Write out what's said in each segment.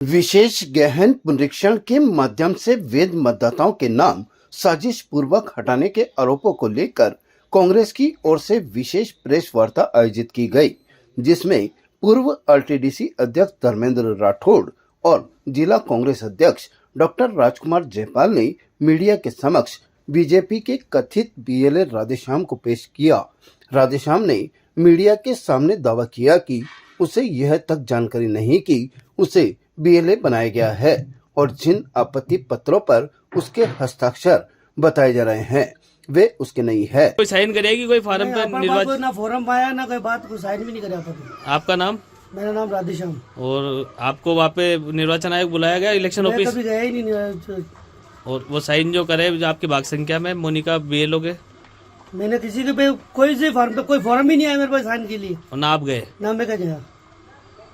विशेष गहन पुनरीक्षण के माध्यम से वैध मतदाताओं के नाम साजिश पूर्वक हटाने के आरोपों को लेकर कांग्रेस की ओर से विशेष प्रेस वार्ता आयोजित की गई, जिसमें पूर्व आरटीडीसी अध्यक्ष धर्मेंद्र राठौड़ और जिला कांग्रेस अध्यक्ष डॉक्टर राजकुमार जयपाल ने मीडिया के समक्ष बीजेपी के कथित बीएलए राधेश्याम को पेश किया। राधेश्याम ने मीडिया के सामने दावा किया कि उसे यह तक जानकारी नहीं कि उसे बीएलए बनाया गया है और जिन आपत्ति पत्रों पर उसके हस्ताक्षर बताए जा रहे हैं वे उसके नहीं है। कोई साइन करेगी कोई फॉर्म पे निर्वाचन? ना फॉर्म आया ना कोई बात, कोई साइन भी नहीं करे। आपका नाम? मेरा नाम राधेश्याम। और आपको वहाँ पे निर्वाचन आयोग बुलाया गया इलेक्शन ऑफिस? कभी गया ही नहीं। और वो साइन जो करे जो आपकी भाग संख्या में मोनिका बीएलओ के? मैंने किसी के पे कोई से फॉर्म पे कोई फॉर्म ही नहीं आया मेरे पास साइन के लिए। और ना आप गए? ना मैं गया।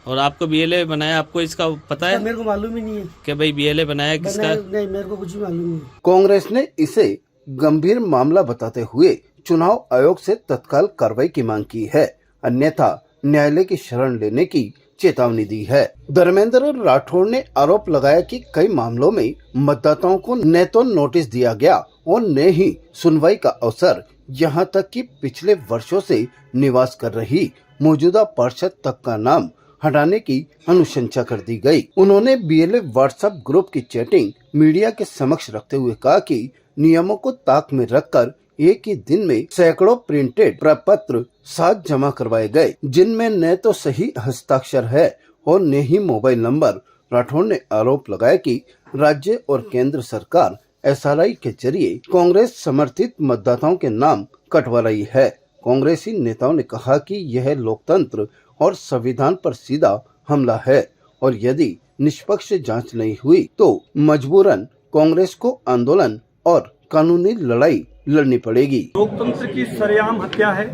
और आपको बीएलए बनाया, आपको इसका पता है? मेरे को मालूम ही नहीं है कि भाई बीएलए बनाया किसका? नहीं, मेरे को कुछ भी मालूम नहीं। कांग्रेस ने इसे गंभीर मामला बताते हुए चुनाव आयोग से तत्काल कार्रवाई की मांग की है, अन्यथा न्यायालय की शरण लेने की चेतावनी दी है। धर्मेंद्र राठौड़ ने आरोप लगाया कि कई मामलों में मतदाताओं को न तो नोटिस दिया गया और न ही सुनवाई का अवसर, यहां तक कि पिछले वर्षों से निवास कर रही मौजूदा पार्षद तक का नाम हटाने की अनुशंसा कर दी गई। उन्होंने बीएलए व्हाट्सएप ग्रुप की चैटिंग मीडिया के समक्ष रखते हुए कहा कि नियमों को ताक में रखकर एक ही दिन में सैकड़ों प्रिंटेड प्रपत्र साथ जमा करवाए गए, जिनमें न तो सही हस्ताक्षर है और न ही मोबाइल नंबर। राठौड़ ने आरोप लगाया कि राज्य और केंद्र सरकार एसआरआई के जरिए कांग्रेस समर्थित मतदाताओं के नाम कटवा रही है। कांग्रेसी नेताओं ने कहा कि यह लोकतंत्र और संविधान पर सीधा हमला है और यदि निष्पक्ष जांच नहीं हुई तो मजबूरन कांग्रेस को आंदोलन और कानूनी लड़ाई लड़नी पड़ेगी। लोकतंत्र की सरेआम हत्या है।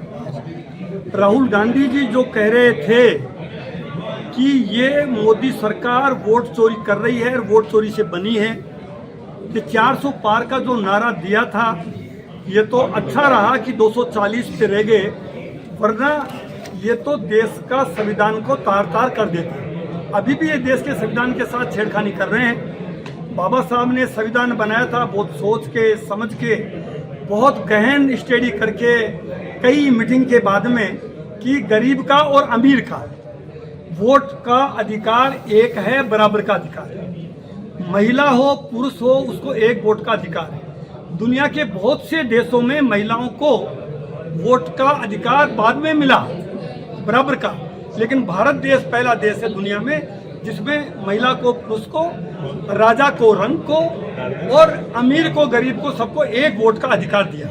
राहुल गांधी जी जो कह रहे थे कि ये मोदी सरकार वोट चोरी कर रही है और वोट चोरी से बनी है, ये 400 पार का जो नारा दिया था, ये तो अच्छा रहा कि 240 पे रह गए, वरना ये तो देश का संविधान को तार तार कर देते। अभी भी ये देश के संविधान के साथ छेड़खानी कर रहे हैं। बाबा साहब ने संविधान बनाया था बहुत सोच के समझ के, बहुत गहन स्टडी करके, कई मीटिंग के बाद में कि गरीब का और अमीर का वोट का अधिकार एक है, बराबर का अधिकार है। महिला हो पुरुष हो, उसको एक वोट का अधिकार है। दुनिया के बहुत से देशों में महिलाओं को वोट का अधिकार बाद में मिला, बराबर का, लेकिन भारत देश पहला देश है दुनिया में जिसमें महिला को पुरुष को, राजा को रंग को और अमीर को गरीब को सबको एक वोट का अधिकार दिया।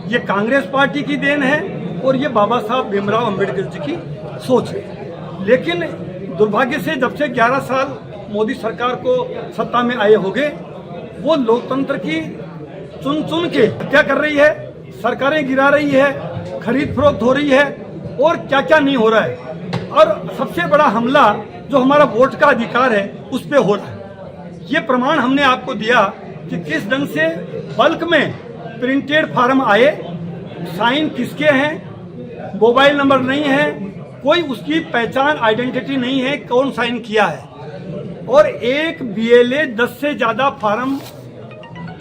ये कांग्रेस पार्टी की देन है और ये बाबा साहब भीमराव अंबेडकर जी की सोच है। लेकिन दुर्भाग्य से जब से 11 साल मोदी सरकार को सत्ता में आए हो गए, वो लोकतंत्र की चुन चुन के हत्या कर रही है, सरकारें गिरा रही है, खरीद फरोख्त हो रही है और क्या क्या नहीं हो रहा है। और सबसे बड़ा हमला जो हमारा वोट का अधिकार है उस पे हो रहा है। ये प्रमाण हमने आपको दिया कि किस ढंग से बल्क में प्रिंटेड फार्म आए, साइन किसके हैं, मोबाइल नंबर नहीं है, कोई उसकी पहचान आइडेंटिटी नहीं है, कौन साइन किया है। और एक बीएलए 10 से ज्यादा फार्म,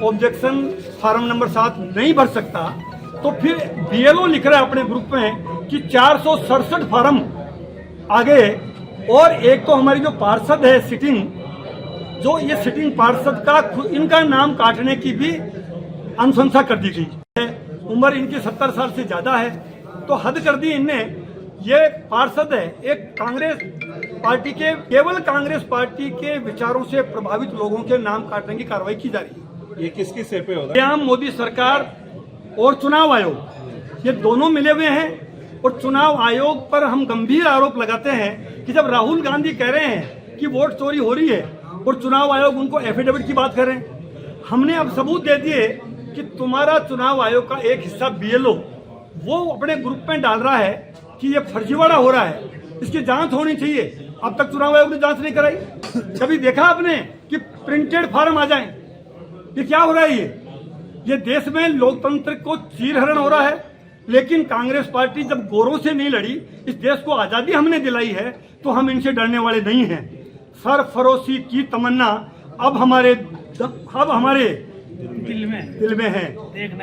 ऑब्जेक्शन फार्म नंबर 7 नहीं भर सकता, तो फिर बीएलओ लिख रहा है अपने ग्रुप में कि 467 फार्म आ गए। और एक तो हमारी जो पार्षद है सिटिंग, जो ये सिटिंग पार्षद का इनका नाम काटने की भी अनुशंसा कर दी गई है। उम्र इनकी 70 साल से ज्यादा है, तो हद कर दी इनने। ये पार्षद है एक कांग्रेस पार्टी के, केवल कांग्रेस पार्टी के विचारों से प्रभावित लोगों के नाम काटने की कार्रवाई की जा रही है। ये किसकी सिर पे होगा? यहाँ मोदी सरकार और चुनाव आयोग, ये दोनों मिले हुए हैं। और चुनाव आयोग पर हम गंभीर आरोप लगाते हैं कि जब राहुल गांधी कह रहे हैं कि वोट चोरी हो रही है और चुनाव आयोग उनको एफिडेविट की बात कर रहे हैं, हमने अब सबूत दे दिए कि तुम्हारा चुनाव आयोग का एक हिस्सा बीएलओ वो अपने ग्रुप में डाल रहा है कि ये फर्जीवाड़ा हो रहा है, इसकी जांच होनी चाहिए। अब तक चुनाव आयोग ने जांच नहीं कराई। कभी देखा आपने कि प्रिंटेड फार्म आ जाए? ये क्या हो रहा है? ये देश में लोकतंत्र को चीरहरण हो रहा है। लेकिन कांग्रेस पार्टी जब गोरों से नहीं लड़ी, इस देश को आजादी हमने दिलाई है, तो हम इनसे डरने वाले नहीं हैं। सरफरोशी की तमन्ना अब हमारे दिल में है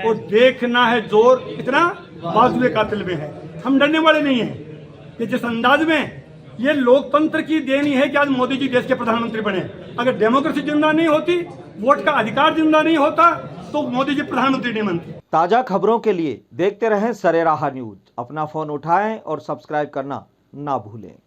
और देखना है जोर इतना बाजुए का दिल में है। हम डरने वाले नहीं हैं। कि जिस अंदाज में ये लोकतंत्र की देनी है कि आज मोदी जी देश के प्रधानमंत्री बने। अगर डेमोक्रेसी जिंदा नहीं होती, वोट का अधिकार जिंदा नहीं होता, तो मोदी जी प्रधानमंत्री नहीं बनते। ताज़ा खबरों के लिए देखते रहें सरेराह न्यूज। अपना फोन उठाएं और सब्सक्राइब करना ना भूलें।